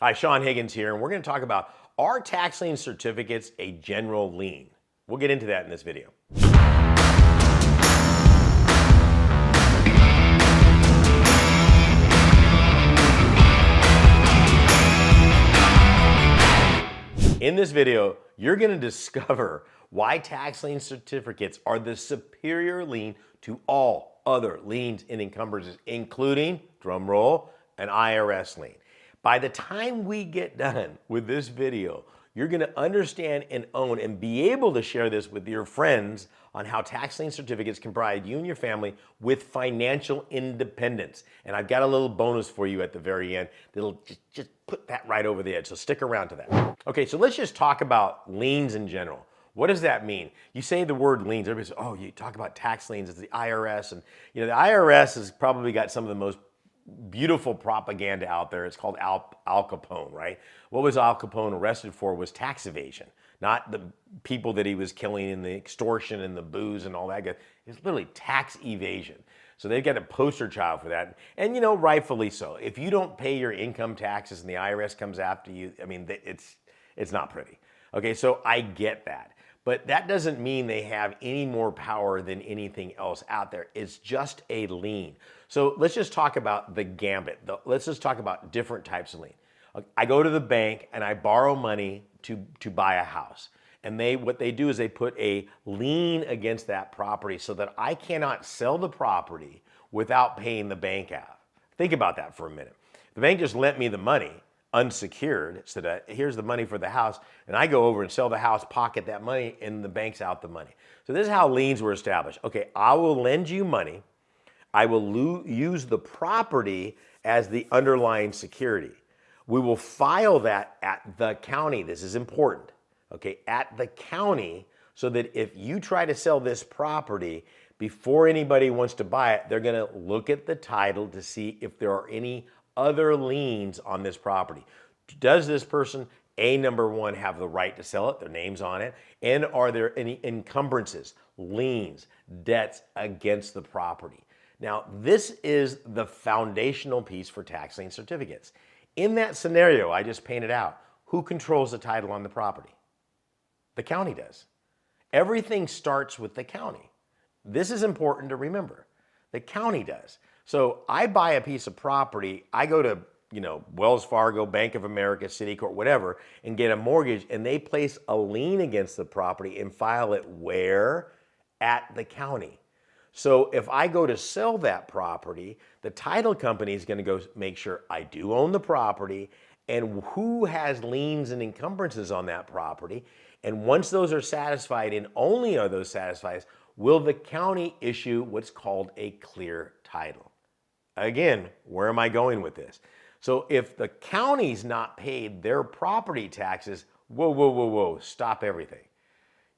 Hi, Saen Higgins here, and we're going to talk about, are tax lien certificates a general lien? We'll get into that in this video. In this video, you're going to discover why tax lien certificates are the superior lien to all other liens and encumbrances, including, drum roll, an IRS lien. By the time we get done with this video, you're going to understand and own and be able to share this with your friends on how tax lien certificates can provide you and your family with financial independence. And I've got a little bonus for you at the very end that'll just put that right over the edge. So stick around to that. Okay, so let's just talk about liens in general. What does that mean? You say the word liens, everybody says, oh, you talk about tax liens, it's the IRS. And the IRS has probably got some of the most beautiful propaganda out there. It's called Al Capone, right? What was Al Capone arrested for was tax evasion, not the people that he was killing and the extortion and the booze and all that. It's literally tax evasion. So they've got a poster child for that. And rightfully so. If you don't pay your income taxes and the IRS comes after you, I mean, it's not pretty. Okay, so I get that. But that doesn't mean they have any more power than anything else out there. It's just a lien. So let's just talk about the gambit. Let's just talk about different types of lien. I go to the bank and I borrow money to buy a house. And what they do is they put a lien against that property so that I cannot sell the property without paying the bank out. Think about that for a minute. The bank just lent me the money unsecured, so that here's the money for the house, and I go over and sell the house, pocket that money, and the bank's out the money. So this is how liens were established. Okay, I will lend you money. I will use the property as the underlying security. We will file that at the county. This is important. Okay, at the county, so that if you try to sell this property before anybody wants to buy it, they're going to look at the title to see if there are any other liens on this property. Does this person, number one, have the right to sell it, their name's on it, and are there any encumbrances, liens, debts against the property? Now, this is the foundational piece for tax lien certificates. In that scenario I just painted out, who controls the title on the property? The county does. Everything starts with the county. This is important to remember. The county does. So I buy a piece of property, I go to Wells Fargo, Bank of America, Citicorp, whatever, and get a mortgage, and they place a lien against the property and file it where? At the county. So if I go to sell that property, the title company is going to go make sure I do own the property and who has liens and encumbrances on that property. And once those are satisfied, and only are those satisfied, will the county issue what's called a clear title. Again, where am I going with this? So if the county's not paid their property taxes, whoa, stop everything.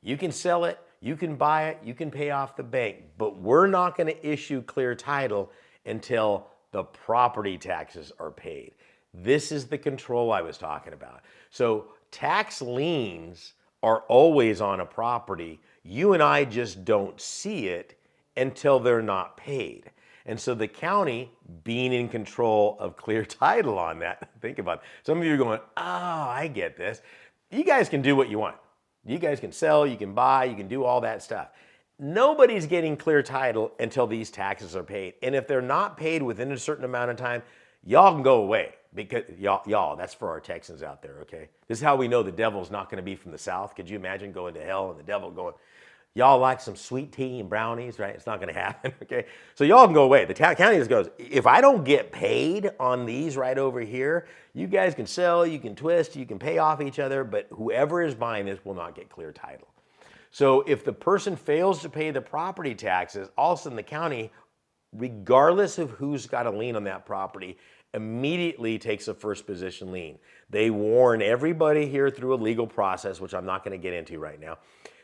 You can sell it, you can buy it, you can pay off the bank, but we're not going to issue clear title until the property taxes are paid. This is the control I was talking about. So tax liens are always on a property. You and I just don't see it until they're not paid. And so the county, being in control of clear title on that, think about it. Some of you are going, oh, I get this. You guys can do what you want. You guys can sell, you can buy, you can do all that stuff. Nobody's getting clear title until these taxes are paid. And if they're not paid within a certain amount of time, y'all can go away. Because y'all, that's for our Texans out there, okay? This is how we know the devil's not going to be from the south. Could you imagine going to hell and the devil going, y'all like some sweet tea and brownies, right? It's not going to happen, okay? So y'all can go away. The county just goes, if I don't get paid on these right over here, you guys can sell, you can twist, you can pay off each other, but whoever is buying this will not get clear title. So if the person fails to pay the property taxes, all of a sudden the county, regardless of who's got a lien on that property, immediately takes a first position lien. They warn everybody here through a legal process, which I'm not going to get into right now,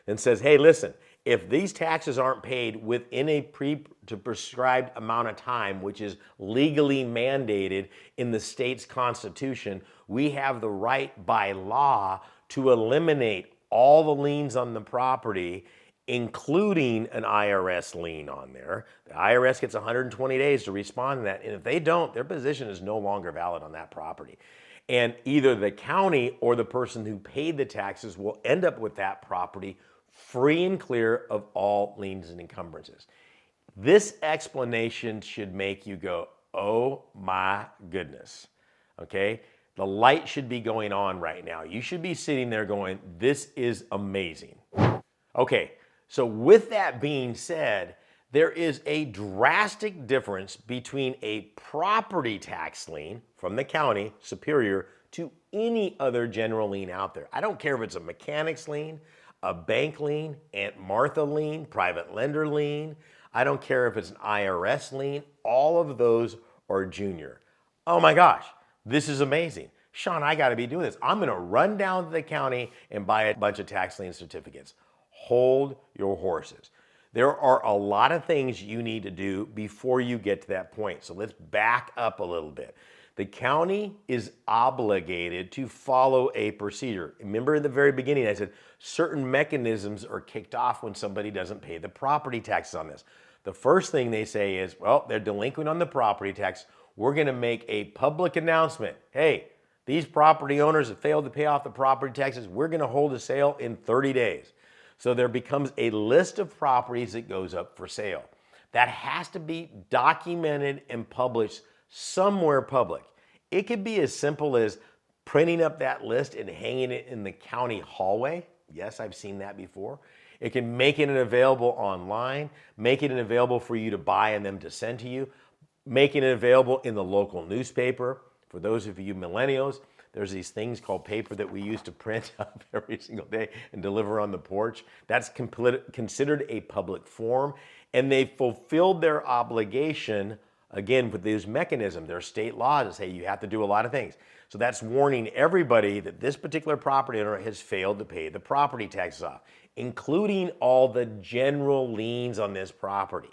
and says, hey, listen, if these taxes aren't paid within a prescribed amount of time, which is legally mandated in the state's constitution, we have the right by law to eliminate all the liens on the property, including an IRS lien on there. The IRS gets 120 days to respond to that, and if they don't, their position is no longer valid on that property. And either the county or the person who paid the taxes will end up with that property free and clear of all liens and encumbrances. This explanation should make you go, oh my goodness, okay? The light should be going on right now. You should be sitting there going, this is amazing. Okay, so with that being said, there is a drastic difference between a property tax lien from the county, superior, to any other general lien out there. I don't care if it's a mechanics lien, a bank lien, Aunt Martha lien, private lender lien. I don't care if it's an IRS lien. All of those are junior. Oh my gosh, this is amazing. Sean, I gotta be doing this. I'm gonna run down to the county and buy a bunch of tax lien certificates. Hold your horses. There are a lot of things you need to do before you get to that point. So let's back up a little bit. The county is obligated to follow a procedure. Remember in the very beginning, I said certain mechanisms are kicked off when somebody doesn't pay the property taxes on this. The first thing they say is, well, they're delinquent on the property tax. We're gonna make a public announcement. Hey, these property owners have failed to pay off the property taxes. We're gonna hold a sale in 30 days. So there becomes a list of properties that goes up for sale. That has to be documented and published somewhere public. It could be as simple as printing up that list and hanging it in the county hallway. Yes, I've seen that before. It can make it available online, make it available for you to buy and them to send to you, making it available in the local newspaper. For those of you millennials, there's these things called paper that we used to print up every single day and deliver on the porch. That's considered a public forum, and they fulfilled their obligation, again, with these mechanisms. There are state laws that say you have to do a lot of things. So that's warning everybody that this particular property owner has failed to pay the property taxes off, including all the general liens on this property.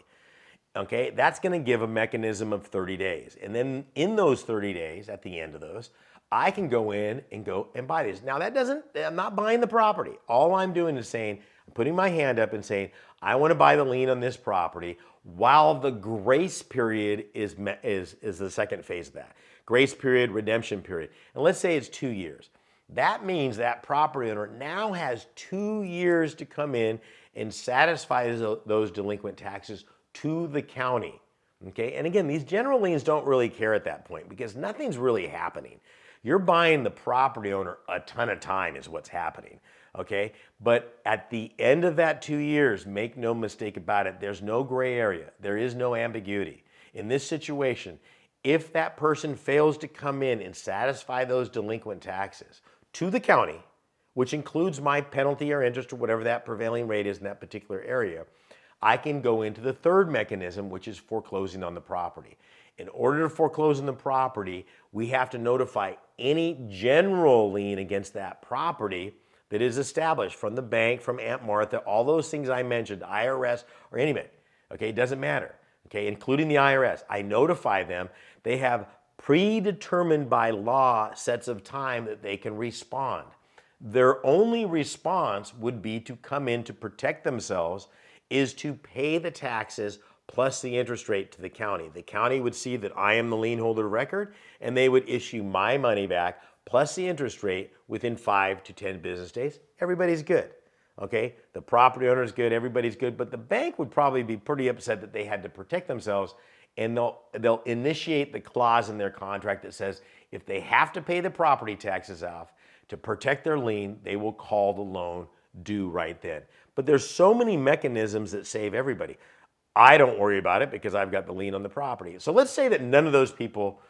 Okay, that's gonna give a mechanism of 30 days. And then in those 30 days, at the end of those, I can go in and buy these. Now I'm not buying the property. All I'm doing is saying, I'm putting my hand up and saying, I want to buy the lien on this property while the grace period is the second phase of that. Grace period, redemption period. And let's say it's 2 years. That means that property owner now has 2 years to come in and satisfy those delinquent taxes to the county. Okay, and again, these general liens don't really care at that point because nothing's really happening. You're buying the property owner a ton of time is what's happening, okay? But at the end of that 2 years, make no mistake about it, there's no gray area. There is no ambiguity. In this situation, if that person fails to come in and satisfy those delinquent taxes to the county, which includes my penalty or interest or whatever that prevailing rate is in that particular area, I can go into the third mechanism, which is foreclosing on the property. In order to foreclose on the property, we have to notify any general lien against that property that is established from the bank, from Aunt Martha, all those things I mentioned, IRS or any of it. Okay, it doesn't matter. Okay, including the IRS. I notify them. They have predetermined by law sets of time that they can respond. Their only response would be to come in to protect themselves, is to pay the taxes plus the interest rate to the county. The county would see that I am the lien holder of record, and they would issue my money back plus the interest rate within 5 to 10 business days. Everybody's good, okay? The property owner is good, everybody's good, but the bank would probably be pretty upset that they had to protect themselves, and they'll initiate the clause in their contract that says if they have to pay the property taxes off to protect their lien, they will call the loan due right then. But there's so many mechanisms that save everybody. I don't worry about it because I've got the lien on the property. So let's say that none of those people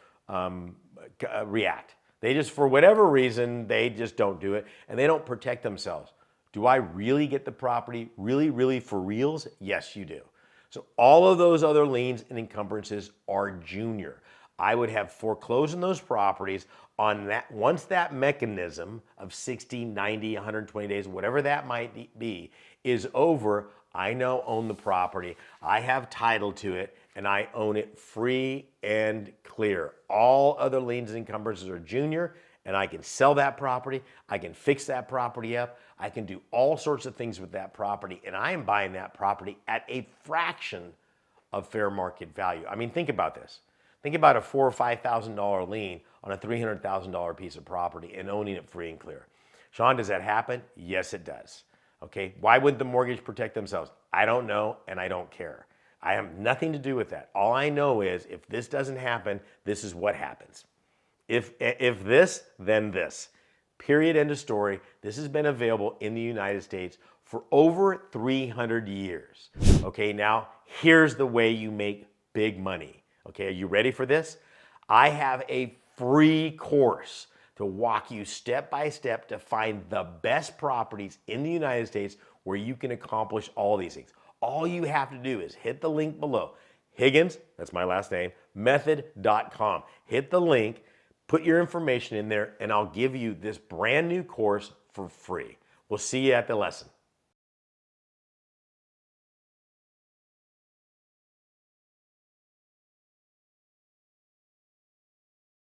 react. They just, for whatever reason, they just don't do it and they don't protect themselves. Do I really get the property? Really, really for reals? Yes, you do. So all of those other liens and encumbrances are junior. I would have foreclosed on those properties on that once that mechanism of 60, 90, 120 days, whatever that might be, is over. I now own the property. I have title to it and I own it free and clear. All other liens and encumbrances are junior, and I can sell that property. I can fix that property up. I can do all sorts of things with that property, and I am buying that property at a fraction of fair market value. I mean, think about this. Think about a $4,000 or $5,000 lien on a $300,000 piece of property and owning it free and clear. Sean, does that happen? Yes, it does. Okay, why wouldn't the mortgage protect themselves? I don't know, and I don't care. I have nothing to do with that. All I know is if this doesn't happen, this is what happens. If this, then this. Period, end of story. This has been available in the United States for over 300 years. Okay, now here's the way you make big money. Okay, are you ready for this? I have a free course to walk you step by step to find the best properties in the United States where you can accomplish all these things. All you have to do is hit the link below. Higgins, that's my last name, method.com. Hit the link, put your information in there, and I'll give you this brand new course for free. We'll see you at the lesson.